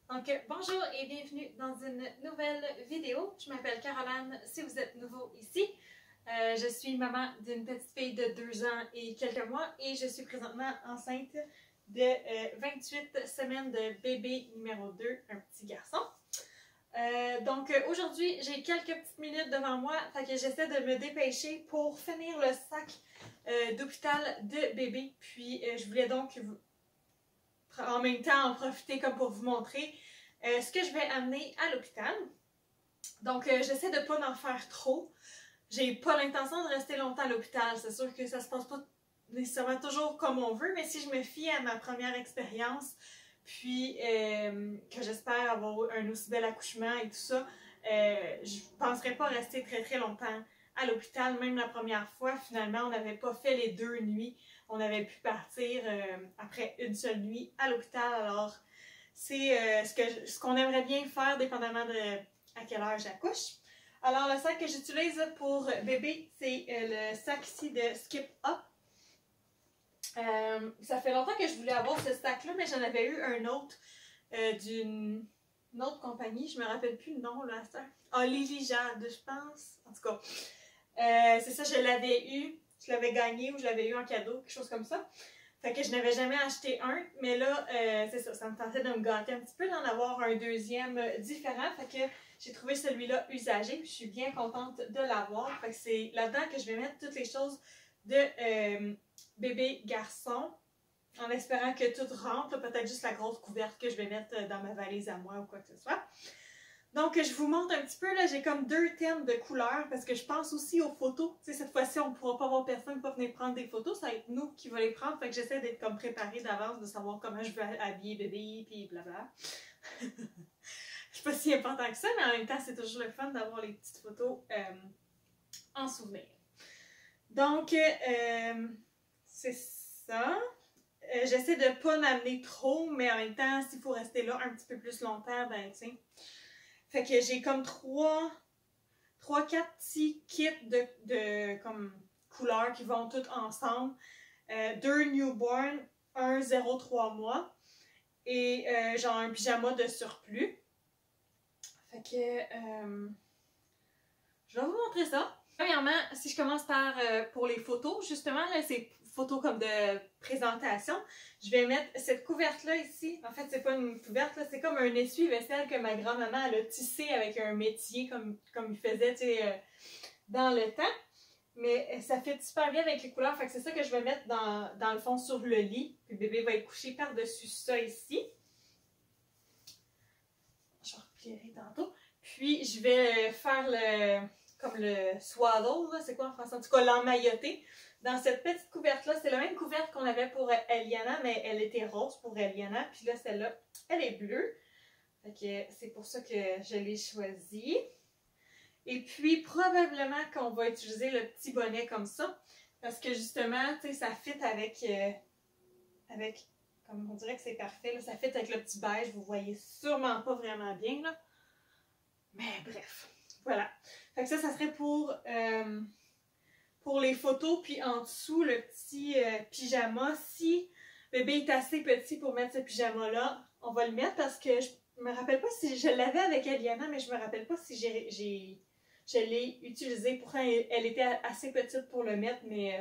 Bonjour et bienvenue dans une nouvelle vidéo. Je m'appelle Caroline si vous êtes nouveau ici. Je suis maman d'une petite fille de 2 ans et quelques mois et je suis présentement enceinte de 28 semaines de bébé numéro 2, un petit garçon. Aujourd'hui, j'ai quelques petites minutes devant moi, fait que j'essaie de me dépêcher pour finir le sac d'hôpital de bébé. Puis je voulais donc en même temps en profiter comme pour vous montrer ce que je vais amener à l'hôpital. Donc j'essaie de ne pas en faire trop. J'ai pas l'intention de rester longtemps à l'hôpital. C'est sûr que ça se passe pas nécessairement toujours comme on veut, mais si je me fie à ma première expérience, puis que j'espère avoir un aussi bel accouchement et tout ça, je ne penserais pas rester très longtemps à l'hôpital. Même la première fois, finalement, on n'avait pas fait les 2 nuits. On avait pu partir après une seule nuit à l'hôpital. Alors, c'est ce qu'on aimerait bien faire, dépendamment de à quelle heure j'accouche. Alors, le sac que j'utilise pour bébé, c'est le sac ici de Skip Up. Ça fait longtemps que je voulais avoir ce sac-là, mais j'en avais eu un autre d'une autre compagnie. Je me rappelle plus le nom, là. Ah, Lily Jade, je pense. En tout cas, c'est ça, je l'avais eu. Je l'avais gagné ou je l'avais eu en cadeau, quelque chose comme ça. Fait que je n'avais jamais acheté un, mais là, c'est ça, ça me tentait de me gâter un petit peu, d'en avoir un deuxième différent. Fait que j'ai trouvé celui-là usagé, puis je suis bien contente de l'avoir. Fait que c'est là-dedans que je vais mettre toutes les choses de bébé garçon, en espérant que tout rentre, peut-être juste la grosse couverte que je vais mettre dans ma valise à moi ou quoi que ce soit. Donc, je vous montre un petit peu, là, j'ai comme 2 thèmes de couleurs parce que je pense aussi aux photos. Tu sais, cette fois-ci, on ne pourra pas avoir personne qui va venir prendre des photos, ça va être nous qui va les prendre. Fait que j'essaie d'être comme préparée d'avance, de savoir comment je veux habiller bébé, puis blabla. C'est pas si important que ça, mais en même temps, c'est toujours le fun d'avoir les petites photos en souvenir. Donc, c'est ça. J'essaie de ne pas en amener trop, mais en même temps, s'il faut rester là un petit peu plus longtemps, ben, tu sais. Fait que j'ai comme 3-4 petits kits de comme couleurs qui vont toutes ensemble. 2 newborn, un 0-3 mois et genre un pyjama de surplus. Fait que je vais vous montrer ça. Premièrement, si je commence par pour les photos, justement, là, c'est photos comme de présentation. Je vais mettre cette couverte-là ici. En fait, c'est pas une couverte, c'est comme un essuie-vaisselle que ma grand-maman elle a tissé avec un métier comme il faisait, tu sais, dans le temps. Mais ça fait super bien avec les couleurs. Fait que c'est ça que je vais mettre dans le fond sur le lit. Puis le bébé va être couché par-dessus ça ici. Je replierai tantôt. Puis je vais faire comme le swaddle, c'est quoi en français? En tout cas, l'emmailloter. Dans cette petite couverte-là, c'est la même couverte qu'on avait pour Eliana, mais elle était rose pour Eliana. Puis là, celle-là, elle est bleue. Fait que c'est pour ça que je l'ai choisie. Et puis, probablement qu'on va utiliser le petit bonnet comme ça. Parce que justement, tu sais, ça fit avec, comme on dirait que c'est parfait, là, ça fit avec le petit beige. Vous voyez sûrement pas vraiment bien, là. Mais bref, voilà. Fait que ça serait pour les photos. Puis en dessous, le petit pyjama. Si bébé est assez petit pour mettre ce pyjama-là, on va le mettre parce que je me rappelle pas si je l'avais avec Eliana, mais je me rappelle pas si je l'ai utilisé. Pourtant, elle était assez petite pour le mettre, mais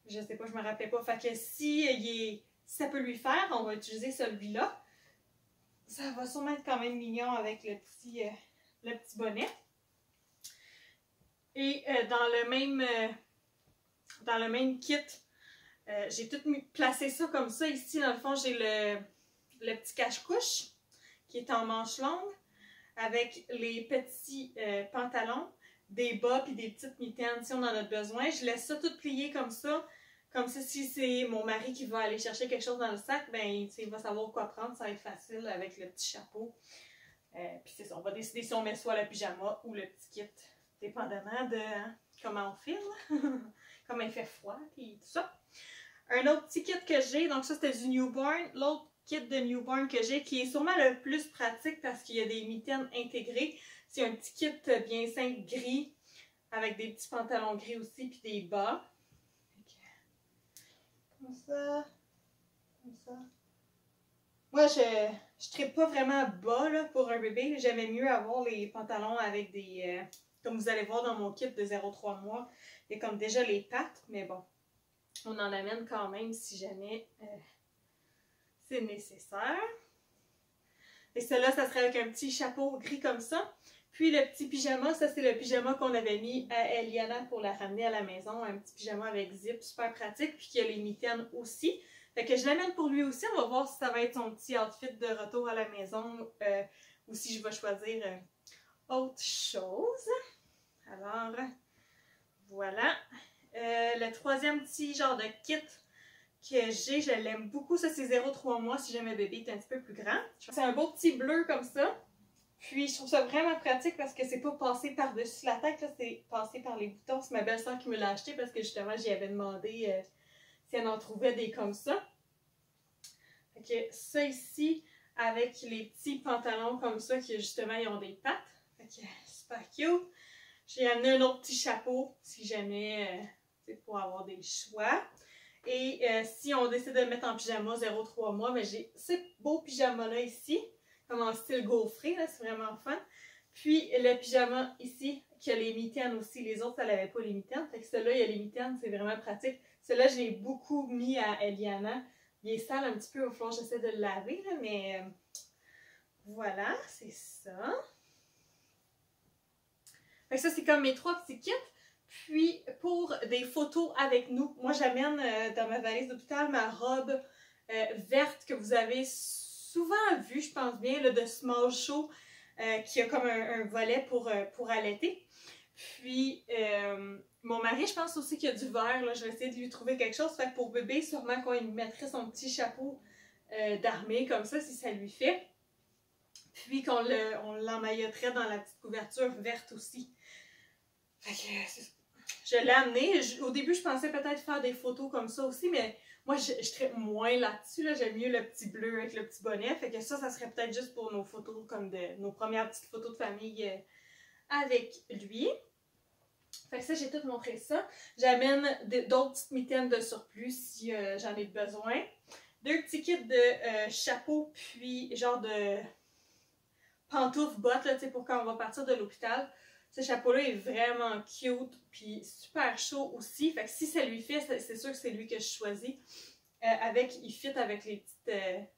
je sais pas, je me rappelle pas. Fait que si ça peut lui faire, on va utiliser celui-là. Ça va sûrement être quand même mignon avec le petit bonnet. Et dans le même kit, j'ai tout placé ça comme ça. Ici, dans le fond, j'ai le petit cache-couche qui est en manche longue avec les petits pantalons, des bas puis des petites mitaines si on en a besoin. Je laisse ça tout plié comme ça. Comme ça, si c'est mon mari qui va aller chercher quelque chose dans le sac, ben il va savoir quoi prendre. Ça va être facile avec le petit chapeau. Puis c'est ça, on va décider si on met soit le pyjama ou le petit kit, dépendamment de comment on file, comment il fait froid et tout ça. Un autre petit kit que j'ai, donc ça c'était du newborn. L'autre kit de newborn que j'ai, qui est sûrement le plus pratique parce qu'il y a des mitaines intégrées. C'est un petit kit bien simple gris, avec des petits pantalons gris aussi, puis des bas. Comme ça, comme ça. Moi, je tripe pas vraiment bas là, pour un bébé. J'aimais mieux avoir les pantalons avec des... comme vous allez voir dans mon kit de 0,3 mois, il y a comme déjà les pattes, mais bon, on en amène quand même si jamais c'est nécessaire. Et celle-là, ça serait avec un petit chapeau gris comme ça. Puis le petit pyjama, ça c'est le pyjama qu'on avait mis à Eliana pour la ramener à la maison. Un petit pyjama avec zip, super pratique. Puis qui a les mitaines aussi. Fait que je l'amène pour lui aussi. On va voir si ça va être son petit outfit de retour à la maison. Ou si je vais choisir autre chose. Alors, voilà. Le troisième petit genre de kit que j'ai, je l'aime beaucoup. Ça, c'est 0,3 mois si jamais bébé est un petit peu plus grand. C'est un beau petit bleu comme ça. Puis, je trouve ça vraiment pratique parce que c'est pas passé par-dessus la tête, là, c'est passé par les boutons. C'est ma belle-sœur qui me l'a acheté parce que justement, j'y avais demandé si elle en trouvait des comme ça. Fait que ça ici, avec les petits pantalons comme ça, qui justement, ils ont des pattes. Fait que super cute. J'ai amené un autre petit chapeau si jamais, c'est pour avoir des choix. Et si on décide de le mettre en pyjama 0,3 mois, mais j'ai ce beau pyjama-là ici, comme en style gaufré, c'est vraiment fun. Puis le pyjama ici, qui a les mitaines aussi, les autres, elle n'avait pas les mitaines. Fait que celui-là, il y a les mitaines, c'est vraiment pratique. Celui-là, je l'ai beaucoup mis à Eliana. Il est sale un petit peu, il va falloir que j'essaie de le laver, là, mais voilà, c'est ça. Fait que ça, c'est comme mes 3 petits kits. Puis, pour des photos avec nous, moi, j'amène dans ma valise d'hôpital ma robe verte que vous avez souvent vue, je pense bien, là, de Small Show, qui a comme un volet pour allaiter. Puis, mon mari, je pense aussi qu'il y a du vert. Là, je vais essayer de lui trouver quelque chose. Fait que pour bébé, sûrement qu'on lui mettrait son petit chapeau d'armée comme ça, si ça lui fait. Puis qu'on l'emmailloterait dans la petite couverture verte aussi. Fait que je l'ai amené. Au début, je pensais peut-être faire des photos comme ça aussi, mais moi, je traite moins là-dessus. Là. J'aime mieux le petit bleu avec le petit bonnet. Fait que ça serait peut-être juste pour nos photos, comme nos premières petites photos de famille avec lui. Fait que ça, j'ai tout montré ça. J'amène d'autres petites mitaines de surplus si j'en ai besoin. 2 petits kits de chapeaux, puis genre de pantoufles, bottes, là, pour quand on va partir de l'hôpital. Ce chapeau-là est vraiment cute, puis super chaud aussi. Fait que si ça lui fait, c'est sûr que c'est lui que je choisis. Il fit avec les petites...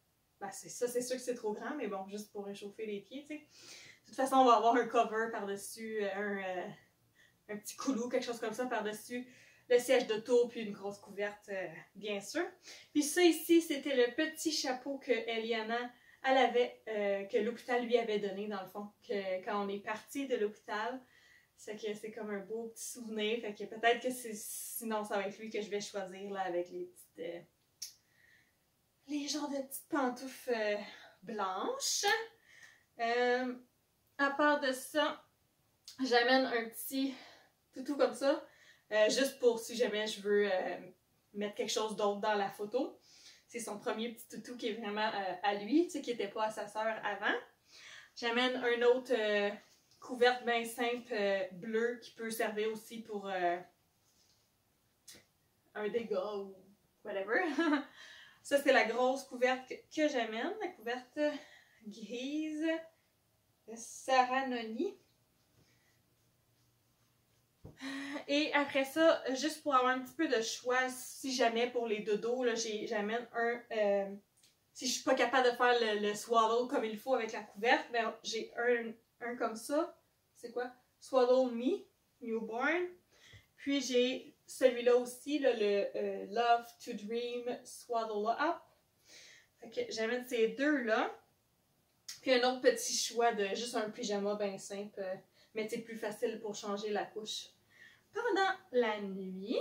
ben c'est ça, c'est sûr que c'est trop grand, mais bon, juste pour réchauffer les pieds, tu sais. De toute façon, on va avoir un cover par-dessus, un petit coulou, quelque chose comme ça par-dessus le siège d'auto, puis une grosse couverte, bien sûr. Puis ça ici, c'était le petit chapeau que Eliana... elle avait, que l'hôpital lui avait donné, dans le fond, quand on est parti de l'hôpital. C'est que c'est comme un beau petit souvenir. Fait que peut-être que sinon, ça va être lui que je vais choisir, là, avec les petites... les genres de petites pantoufles blanches. À part de ça, j'amène un petit toutou comme ça, juste pour si jamais je veux mettre quelque chose d'autre dans la photo. C'est son premier petit toutou qui est vraiment à lui, tu sais, qui n'était pas à sa sœur avant. J'amène un autre couverte bien simple bleu qui peut servir aussi pour un dégât ou whatever. Ça, c'est la grosse couverte que j'amène, la couverte grise de Sarah Noni. Et après ça, juste pour avoir un petit peu de choix, si jamais pour les dodos, j'amène un... si je suis pas capable de faire le swaddle comme il faut avec la couverte, ben j'ai un comme ça. C'est quoi? Swaddle Me, Newborn. Puis j'ai celui-là aussi, là, le Love to Dream Swaddle Up. Fait que j'amène ces deux-là. Puis un autre petit choix de juste un pyjama bien simple, mais c'est plus facile pour changer la couche pendant la nuit.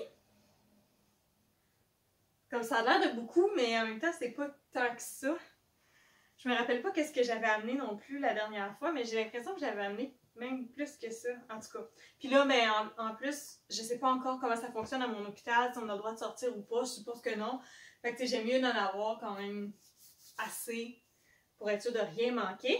Comme ça a l'air de beaucoup, mais en même temps, c'est pas tant que ça. Je me rappelle pas qu'est-ce que j'avais amené non plus la dernière fois, mais j'ai l'impression que j'avais amené même plus que ça, en tout cas. Puis là, mais en plus, je sais pas encore comment ça fonctionne à mon hôpital, si on a le droit de sortir ou pas, je suppose que non. Fait que j'aime mieux d'en avoir quand même assez pour être sûr de rien manquer.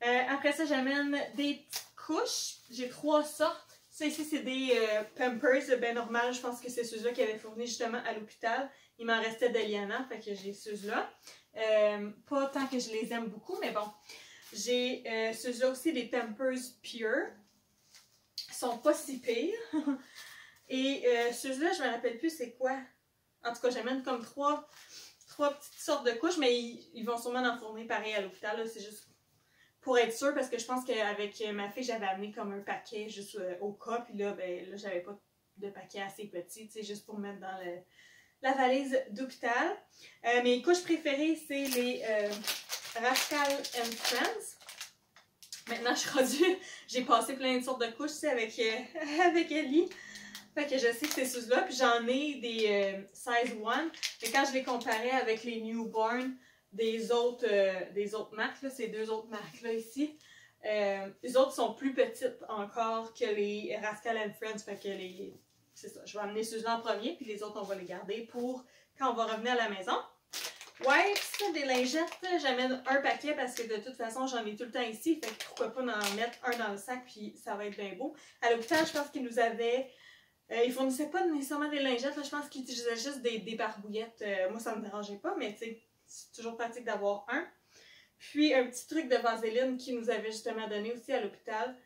Après ça, j'amène des petites couches. J'ai 3 sortes. Ça ici, c'est des Pampers, bien normal. Je pense que c'est ceux-là qui avaient fourni justement à l'hôpital. Il m'en restait d'Eliana, fait que j'ai ceux-là. Pas tant que je les aime beaucoup, mais bon. J'ai ceux-là aussi, des Pampers Pure. Ils sont pas si pires. Et ceux-là, je me rappelle plus c'est quoi. En tout cas, j'amène comme trois petites sortes de couches, mais ils vont sûrement en fournir pareil à l'hôpital. C'est juste pour être sûre, parce que je pense qu'avec ma fille, j'avais amené comme un paquet juste au cas. Puis là, ben, là j'avais pas de paquet assez petit, tu sais, juste pour mettre dans la valise d'hôpital. Mes couches préférées, c'est les Rascal & Friends. Maintenant, je suis rendue, j'ai passé plein de sortes de couches, tu sais, avec Ellie. Fait que je sais que c'est ceux-là, puis j'en ai des size 1. Mais quand je les comparais avec les newborn des autres marques, là, ces deux autres marques-là ici, les autres sont plus petites encore que les Rascal & Friends. Fait que c'est ça, je vais amener ceux-là en premier, puis les autres, on va les garder pour quand on va revenir à la maison. Wipes, des lingettes, j'amène un paquet parce que de toute façon, j'en ai tout le temps ici. Fait que pourquoi pas en mettre un dans le sac, puis ça va être bien beau. À l'hôpital, je pense qu'ils nous avaient... ils fournissaient pas nécessairement des lingettes, là, je pense qu'ils utilisaient juste des barbouillettes. Moi, ça me dérangeait pas, mais tu sais, c'est toujours pratique d'avoir un. Puis, un petit truc de vaseline qu'ils nous avaient justement donné aussi à l'hôpital.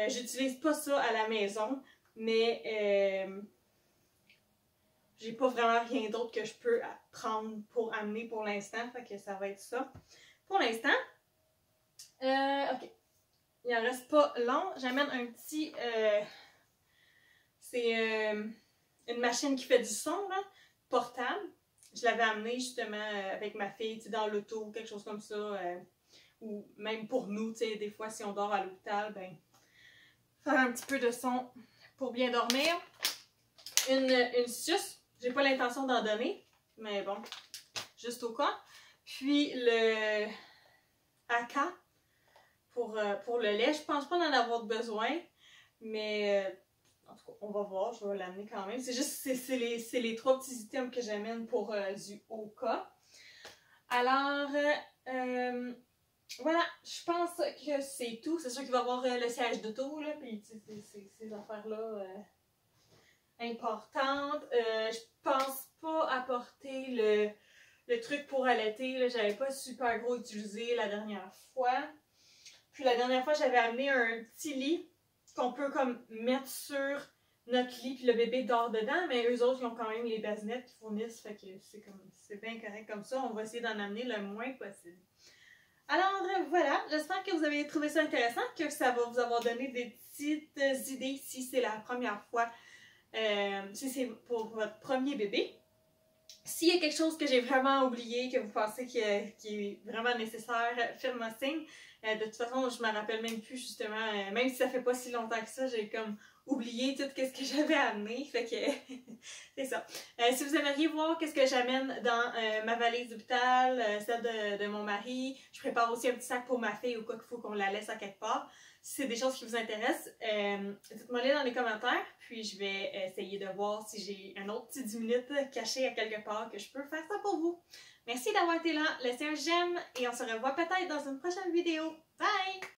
J'utilise pas ça à la maison, mais j'ai pas vraiment rien d'autre que je peux prendre pour amener pour l'instant. Fait que ça va être ça pour l'instant. Ok. Il en reste pas long. J'amène un petit... c'est une machine qui fait du son, là, portable. Je l'avais amené justement avec ma fille dans l'auto ou quelque chose comme ça. Ou même pour nous, tu sais, des fois si on dort à l'hôpital, ben faire un petit peu de son pour bien dormir. Une suce. J'ai pas l'intention d'en donner, mais bon, juste au cas. Puis le Aka pour le lait. Je pense pas d'en avoir besoin, mais en tout cas, on va voir. Je vais l'amener quand même. C'est juste, c'est les trois petits items que j'amène pour du au cas. Alors, voilà, je pense que c'est tout. C'est sûr qu'il va y avoir le siège d'auto, là, puis ces affaires-là importantes. Je pense pas apporter le truc pour allaiter. J'avais pas super gros utilisé la dernière fois. Puis la dernière fois, j'avais amené un petit lit qu'on peut comme mettre sur notre lit, puis le bébé dort dedans, mais eux autres, ils ont quand même les bassinettes qu'ils fournissent, fait que c'est bien correct comme ça. On va essayer d'en amener le moins possible. Alors voilà, j'espère que vous avez trouvé ça intéressant, que ça va vous avoir donné des petites idées si c'est la première fois, si c'est pour votre premier bébé. S'il y a quelque chose que j'ai vraiment oublié, que vous pensez qui est vraiment nécessaire, faites-moi signe. De toute façon, je me rappelle même plus justement, même si ça fait pas si longtemps que ça, j'ai comme oublié tout ce que j'avais amené, fait que c'est ça. Si vous aimeriez voir qu'est-ce que j'amène dans ma valise d'hôpital, celle de mon mari, je prépare aussi un petit sac pour ma fille ou quoi qu'il faut qu'on la laisse à quelque part. Si c'est des choses qui vous intéressent, dites-moi-les dans les commentaires, puis je vais essayer de voir si j'ai un autre petit 10 minutes caché à quelque part que je peux faire ça pour vous. Merci d'avoir été là, laissez un j'aime et on se revoit peut-être dans une prochaine vidéo. Bye!